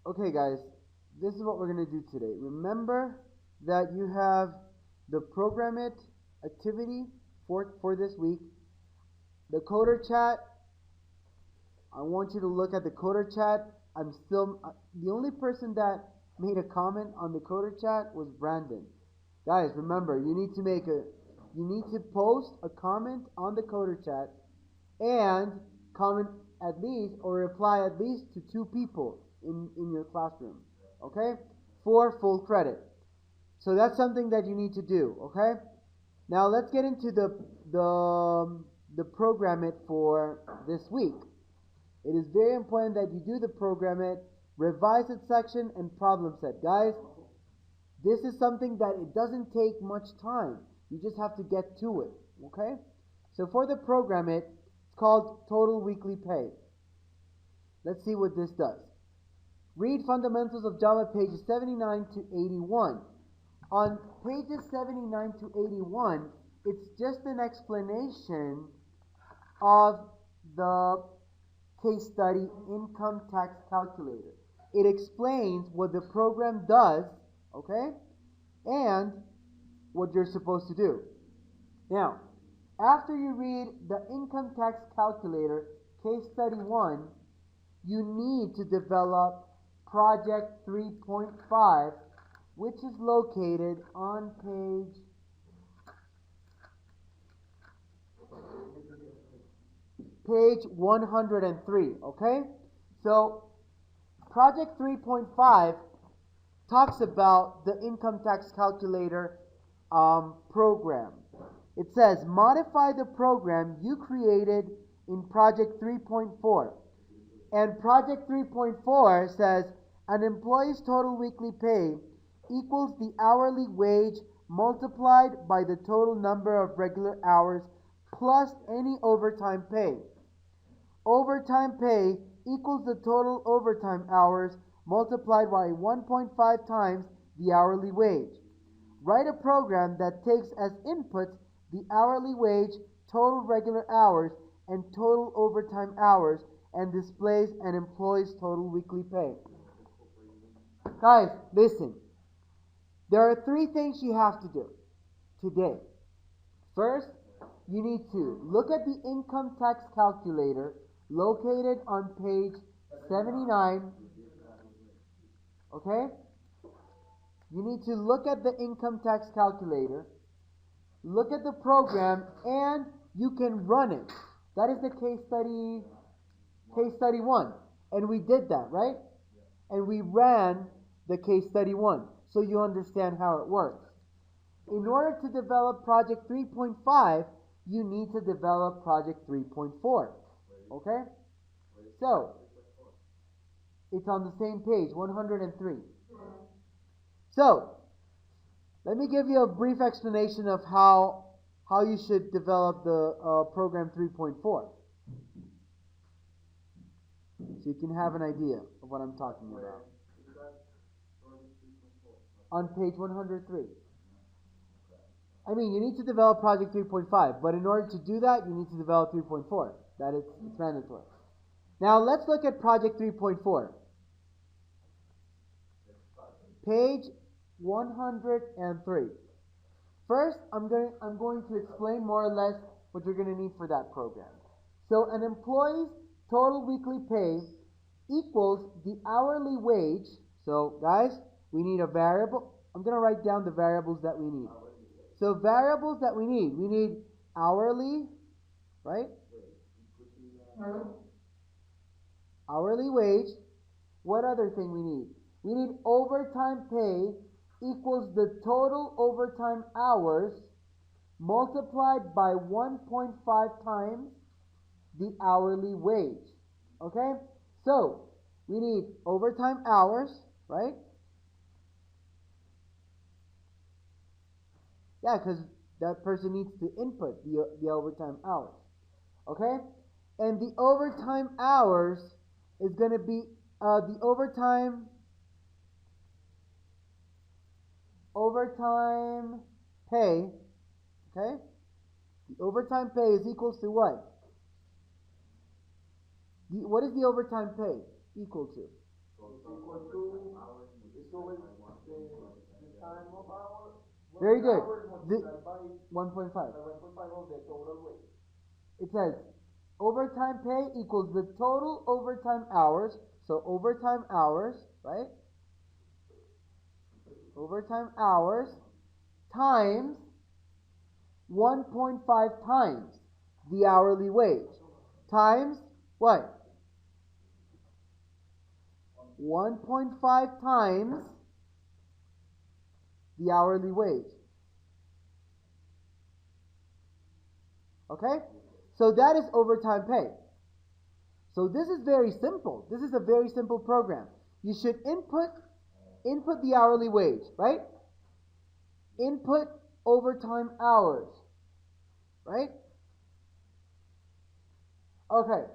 Okay, guys, this is what we're going to do today. Remember that you have the Program It activity for this week. The Coder Chat, I want you to look at the Coder Chat. I'm still, the only person that made a comment on the Coder Chat was Brandon. Guys, remember, you need to post a comment on the Coder Chat and comment at least or reply at least to 2 people in your classroom, okay, for full credit. So that's something that you need to do, okay. Now let's get into the Program It for this week. It is very important that you do the Program It, revise it section, and problem set. Guys, this is something that it doesn't take much time. You just have to get to it, okay? So for the Program It, it's called Total Weekly Pay. Let's see what this does. Read Fundamentals of Java pages 79 to 81. On pages 79 to 81, it's just an explanation of the case study income tax calculator. It explains what the program does, okay, and what you're supposed to do. Now, after you read the income tax calculator case study 1, you need to develop project 3.5, which is located on page 103, okay? So, project 3.5 talks about the income tax calculator program. It says, modify the program you created in project 3.4. And project 3.4 says, an employee's total weekly pay equals the hourly wage multiplied by the total number of regular hours plus any overtime pay. Overtime pay equals the total overtime hours multiplied by 1.5 times the hourly wage. Write a program that takes as inputs the hourly wage, total regular hours, and total overtime hours and displays an employee's total weekly pay. Guys, listen. There are 3 things you have to do today. First, you need to look at the income tax calculator located on page 79. Okay? You need to look at the income tax calculator, look at the program, and you can run it. That is the case study 1. And we did that, right? And we ran the case study 1, so you understand how it works. In order to develop project 3.5, you need to develop project 3.4. Okay? So, it's on the same page, 103. So, let me give you a brief explanation of how you should develop the program 3.4. So you can have an idea of what I'm talking about. On page 103. I mean, you need to develop project 3.5, but in order to do that, you need to develop 3.4. That is, it's mandatory. Now, let's look at project 3.4. Page 103. First, I'm going to explain more or less what you're going to need for that program. So, an employee's total weekly pay equals the hourly wage. So, guys, we need a variable. I'm going to write down the variables that we need. So, variables that we need hourly, right? Hourly wage. What other thing we need? We need overtime pay equals the total overtime hours multiplied by 1.5 times the hourly wage. Okay? So, we need overtime hours, right? Yeah, because that person needs to input the overtime hours. Okay? And the overtime hours is going to be the overtime pay. Okay? The overtime pay is equals to what? What is the overtime pay equal to? Very good. 1.5. It says overtime pay equals the total overtime hours. So overtime hours, right? Overtime hours times 1.5 times the hourly wage. Times what? 1.5 times the hourly wage. Okay? So that is overtime pay. So this is very simple. This is a very simple program. You should input the hourly wage, right? Input overtime hours, right? Okay.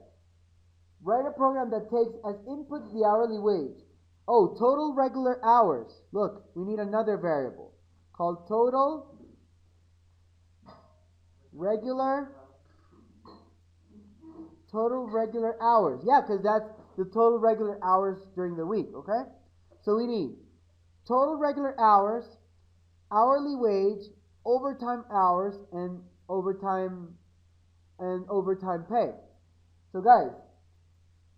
Write a program that takes as input the hourly wage. Oh, total regular hours. Look, we need another variable called total regular hours. Yeah, because that's the total regular hours during the week, okay? So we need total regular hours, hourly wage, overtime hours, and overtime pay. So guys,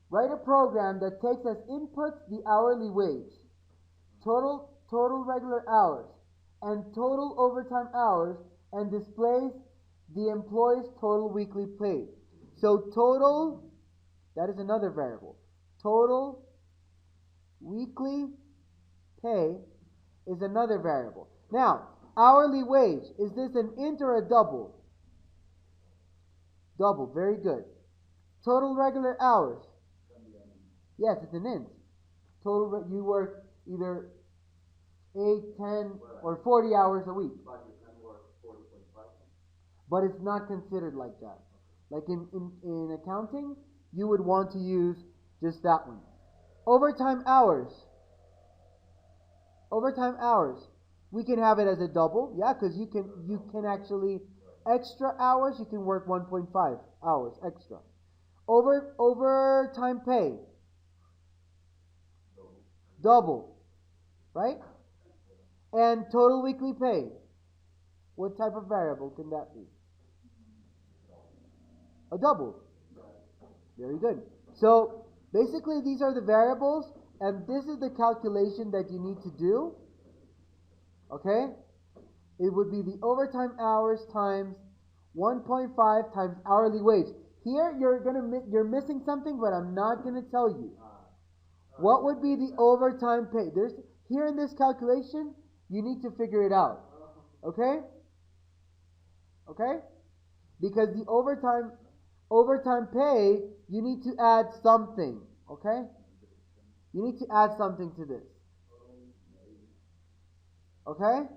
write a program that takes as inputs the hourly wage, total regular hours, and total overtime hours, and displays the employee's total weekly pay. So total, that is another variable. Total weekly pay is another variable. Now, hourly wage, is this an int or a double? Double, very good. Total regular hours. Yes, it's an int. Total, you work either 8, 10, or 40 hours a week. But it's not considered like that. Like in accounting, you would want to use just that one. Overtime hours. Overtime hours. We can have it as a double, yeah, because you can actually extra hours. You can work 1.5 hours extra. Overtime pay. Double, right? And total weekly pay. What type of variable can that be? A double. Very good. So basically these are the variables, and this is the calculation that you need to do. Okay? It would be the overtime hours times 1.5 times hourly wage. Here you're missing something, but I'm not going to tell you. What would be the overtime pay? Here in this calculation, you need to figure it out. Okay? Okay? Because the overtime pay, you need to add something. Okay? You need to add something to this. Okay?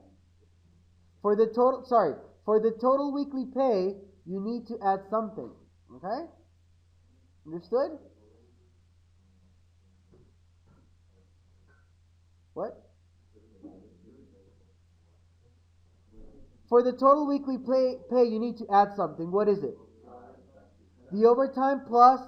For the total weekly pay, you need to add something. Okay? Understood? What? For the total weekly pay, you need to add something. What is it? The overtime plus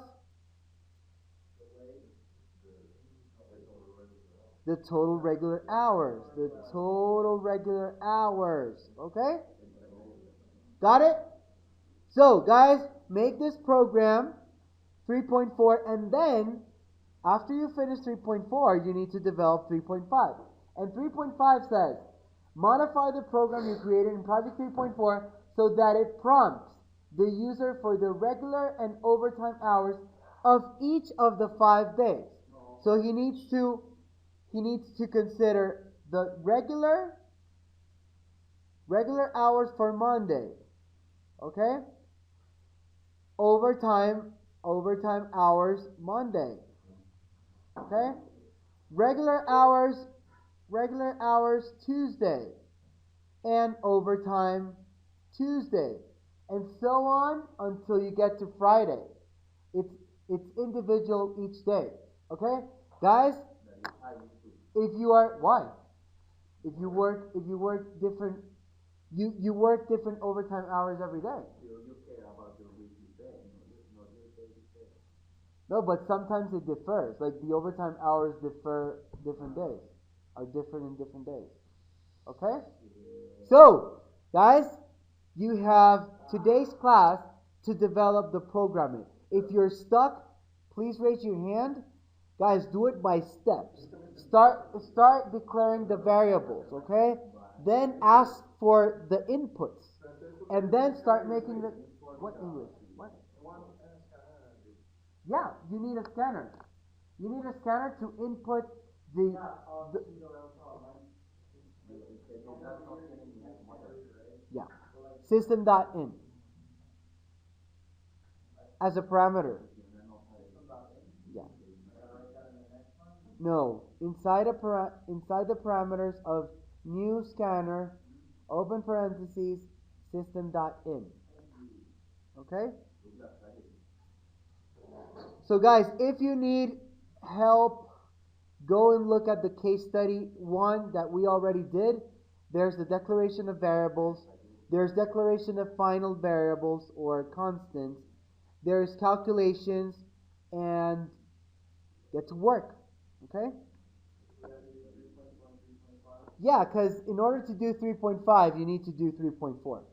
the total regular hours. The total regular hours. Okay? Got it? So, guys, make this program 3.4, and then after you finish 3.4, you need to develop 3.5. And 3.5 says, modify the program you created in Project 3.4 so that it prompts the user for the regular and overtime hours of each of the 5 days. So he needs to consider the regular hours for Monday. Okay? Overtime hours Monday. Okay? Regular hours Tuesday. And overtime Tuesday. And so on until you get to Friday. It's individual each day. Okay? Guys, if you work different you work different overtime hours every day. No, but sometimes it differs. Like the overtime hours differ different days. Are different in different days. Okay? So, guys, you have today's class to develop the programming. If you're stuck, please raise your hand. Guys, do it by steps. Start declaring the variables, okay? Then ask for the inputs. And then start making the what English? What? Yeah, you need a scanner. You need a scanner to input the yeah. System.in as a parameter. Yeah. No, inside the parameters of new scanner, open parentheses, system.in. Okay? So guys, if you need help, go and look at the case study 1 that we already did. There's the declaration of variables. There's declaration of final variables or constants. There's calculations and get to work. Okay? Yeah, because in order to do 3.5, you need to do 3.4.